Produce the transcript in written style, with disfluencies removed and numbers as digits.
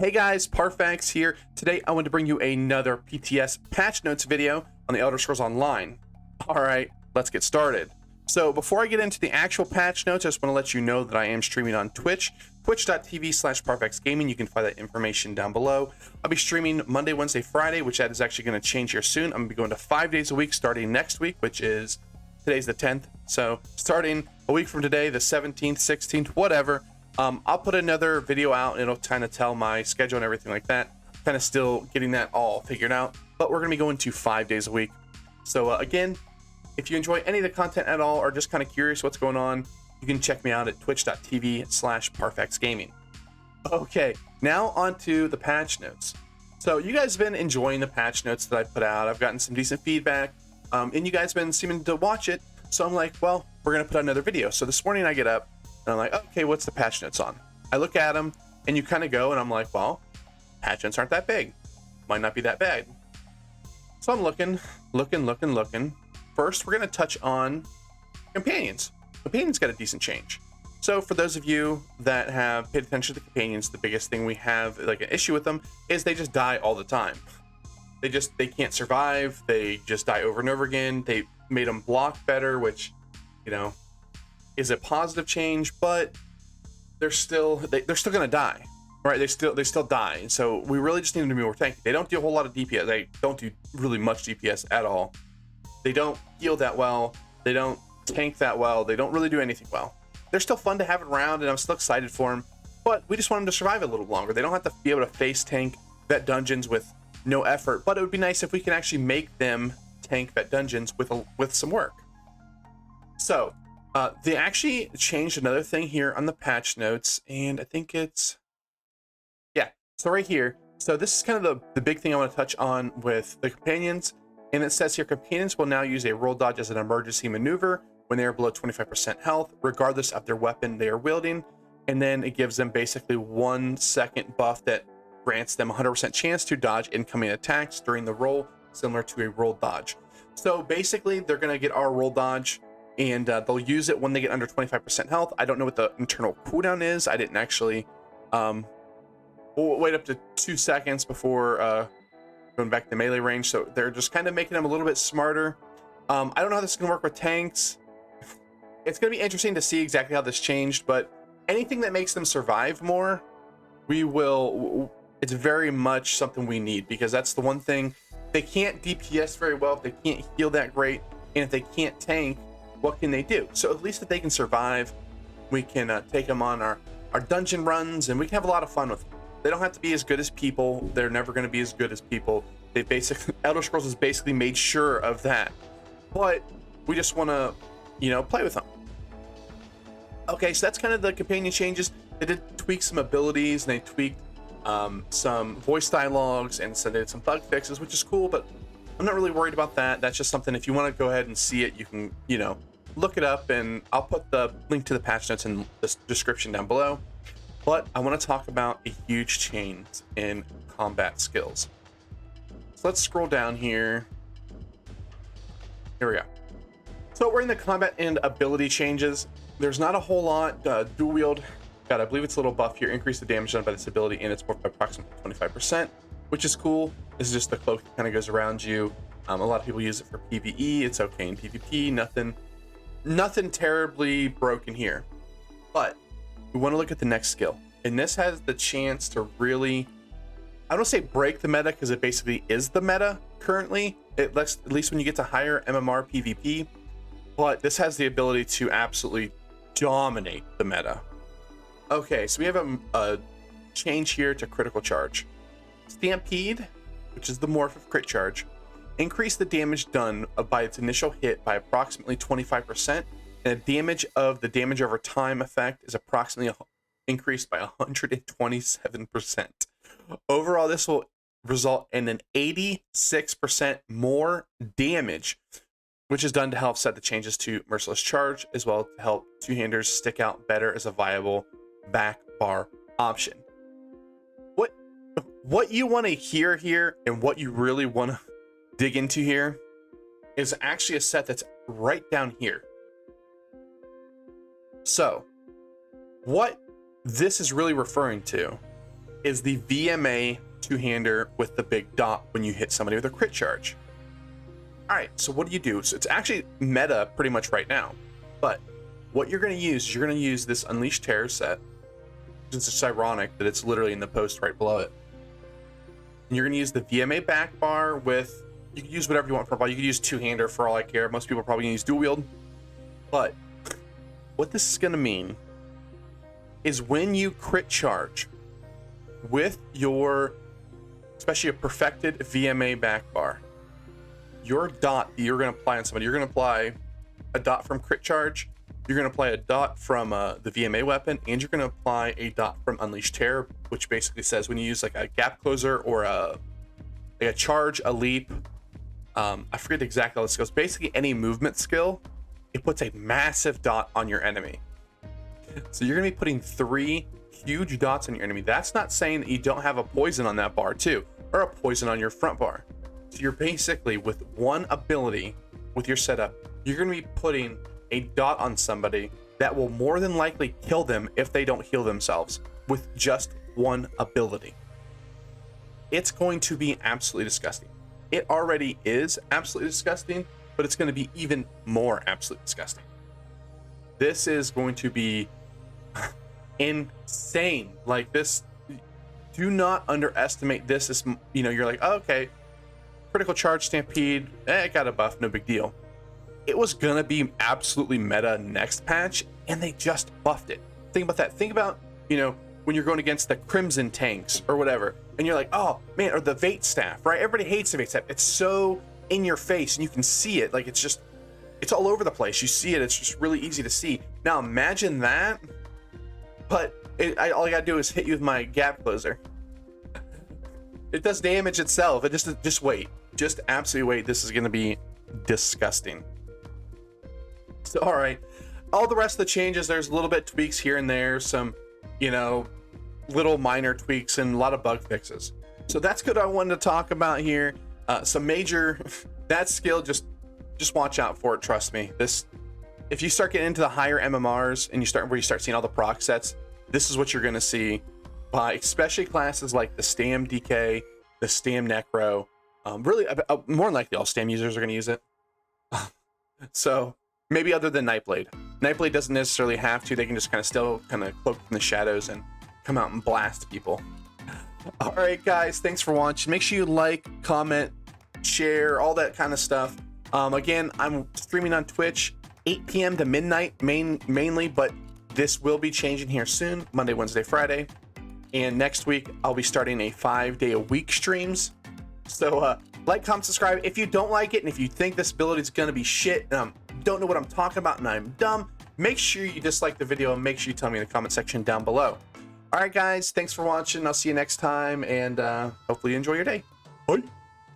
Hey guys, Parfax here. Today I want to bring you another PTS patch notes video on the Elder Scrolls Online. Alright, let's get started. So before I get into the actual patch notes, I just want to let you know that I am streaming on Twitch, twitch.tv/Parfaxgaming. You can find that information down below. I'll be streaming Monday, Wednesday, Friday, which that is actually going to change here soon. I'm going to be going to 5 days a week starting next week, which is, today's the 10th. So starting a week from today, the 17th, 16th, whatever. I'll put another video out and it'll kind of tell my schedule and everything like that. Kind of still getting that all figured out, but we're going to be going to 5 days a week. So again, if you enjoy any of the content at all or just kind of curious what's going on, you can check me out at twitch.tv/Parfaxgaming. Okay, now on to the patch notes. So you guys have been enjoying the patch notes that I put out. I've gotten some decent feedback, and you guys have been seeming to watch it. So I'm like, well, we're going to put out another video. So this morning I get up and I'm like, okay, what's the patch notes on? I look at them and you kind of go and I'm like, well, patch notes aren't that big. Might not be that bad. So I'm looking. First, we're going to touch on companions. Companions got a decent change. So for those of you that have paid attention to the companions, the biggest thing we have like an issue with them is they just die all the time. They can't survive. They just die over and over again. They made them block better, which, you know, is a positive change, but they're still gonna die, right? They still die. So we really just need them to be more tanky. They don't do a whole lot of DPS. They don't do really much DPS at all. They don't heal that well. They don't tank that well. They don't really do anything well. They're still fun to have around, and I'm still excited for them. But we just want them to survive a little longer. They don't have to be able to face tank vet dungeons with no effort. But it would be nice if we can actually make them tank vet dungeons with some work. So. They actually changed another thing here on the patch notes, and I think it's, yeah, so right here. So this is kind of the big thing I want to touch on with the companions, and it says here, companions will now use a roll dodge as an emergency maneuver when they are below 25% health, regardless of their weapon they are wielding, and then it gives them basically 1 second buff that grants them 100% chance to dodge incoming attacks during the roll, similar to a roll dodge. So basically, they're going to get our roll dodge, and they'll use it when they get under 25% health. I don't know what the internal cooldown is. I didn't actually we'll wait up to 2 seconds before going back to melee range. So they're just kind of making them a little bit smarter. I don't know how this is going to work with tanks. It's going to be interesting to see exactly how this changed, but anything that makes them survive more, it's very much something we need, because that's the one thing. They can't DPS very well, if they can't heal that great, and if they can't tank, what can they do? So at least if they can survive, we can take them on our dungeon runs, and we can have a lot of fun with them. They don't have to be as good as people. They're never going to be as good as people. They basically, Elder Scrolls has basically made sure of that. But we just want to, play with them. Okay, so that's kind of the companion changes. They did tweak some abilities, and they tweaked some voice dialogues, and so they did some bug fixes, which is cool, but I'm not really worried about that. That's just something, if you want to go ahead and see it, you can, look it up, and I'll put the link to the patch notes in the description down below. But I want to talk about a huge change in combat skills. So let's scroll down here. Here we go. So we're in the combat and ability changes. There's not a whole lot. Dual wield, I believe it's a little buff here. Increase the damage done by this ability, and it's more by approximately 25%, which is cool. This is just the cloak that kind of goes around you. A lot of people use it for PvE. It's okay in PvP. Nothing terribly broken here. But we want to look at the next skill, and this has the chance to really, I don't say break the meta, because it basically is the meta currently, at least when you get to higher MMR PvP. But this has the ability to absolutely dominate the meta. Okay, so we have a change here to critical charge. Stampede, which is the morph of crit charge, increase the damage done by its initial hit by approximately 25%, and the damage over time effect is approximately increased by 127%. Overall, this will result in an 86% more damage, which is done to help set the changes to merciless charge, as well to help two-handers stick out better as a viable back bar option. What you want to hear here, and what you really want to dig into here, is actually a set that's right down here. So what this is really referring to is the VMA two-hander with the big dot when you hit somebody with a crit charge. All right, so what do you do? So it's actually meta pretty much right now, but what you're going to use is you're going to use this Unleashed Terror set. It's just ironic that it's literally in the post right below it. And you're going to use the VMA back bar with, you can use whatever you want for a ball. You can use two-hander for all I care. Most people are probably going to use dual wield. But what this is going to mean is when you crit charge with your, especially a perfected VMA back bar, your dot that you're going to apply on somebody, you're going to apply a dot from crit charge, you're going to apply a dot from the VMA weapon, and you're going to apply a dot from Unleashed Terror, which basically says when you use like a gap closer or a charge, a leap, I forget exactly how this goes. Basically any movement skill, it puts a massive dot on your enemy. So you're going to be putting 3 huge dots on your enemy. That's not saying that you don't have a poison on that bar too, or a poison on your front bar. So you're basically, with one ability with your setup, you're going to be putting a dot on somebody that will more than likely kill them if they don't heal themselves with just one ability. It's going to be absolutely disgusting. It already is absolutely disgusting, but it's going to be even more absolutely disgusting. This is going to be insane. Like this, do not underestimate this. Is, you know, you're like, oh, okay, critical charge stampede, it got a buff, no big deal. It was gonna be absolutely meta next patch, and they just buffed it. Think about that. Think about, you know, when you're going against the Crimson tanks or whatever, and you're like, oh man, or the Vate staff, right? Everybody hates the Vate staff. It's so in your face, and you can see it. Like it's all over the place. You see it. It's just really easy to see. Now imagine that, but all I gotta do is hit you with my gap closer. It does damage itself. It just wait. Just absolutely wait. This is gonna be disgusting. So, all right, all the rest of the changes, there's a little bit tweaks here and there, some, you know, little minor tweaks and a lot of bug fixes. So that's good. I wanted to talk about here. Some major, that skill, just watch out for it. Trust me. This, if you start getting into the higher MMRs and you start seeing all the proc sets, this is what you're going to see by especially classes like the Stam DK, the Stam Necro. Really, more than likely all Stam users are going to use it. So maybe other than Nightblade. Nightblade doesn't necessarily have to. They can just still cloak in the shadows and come out and blast people. All right, guys, thanks for watching. Make sure you like, comment, share, all that kind of stuff. Again, I'm streaming on Twitch 8 p.m. to midnight mainly, but this will be changing here soon, Monday, Wednesday, Friday. And next week, I'll be starting a 5-day-a-week streams. So like, comment, subscribe. If you don't like it, and if you think this ability is going to be shit, and don't know what I'm talking about, and I'm dumb, make sure you dislike the video, and make sure you tell me in the comment section down below. All right, guys, thanks for watching. I'll see you next time, and hopefully you enjoy your day. Bye.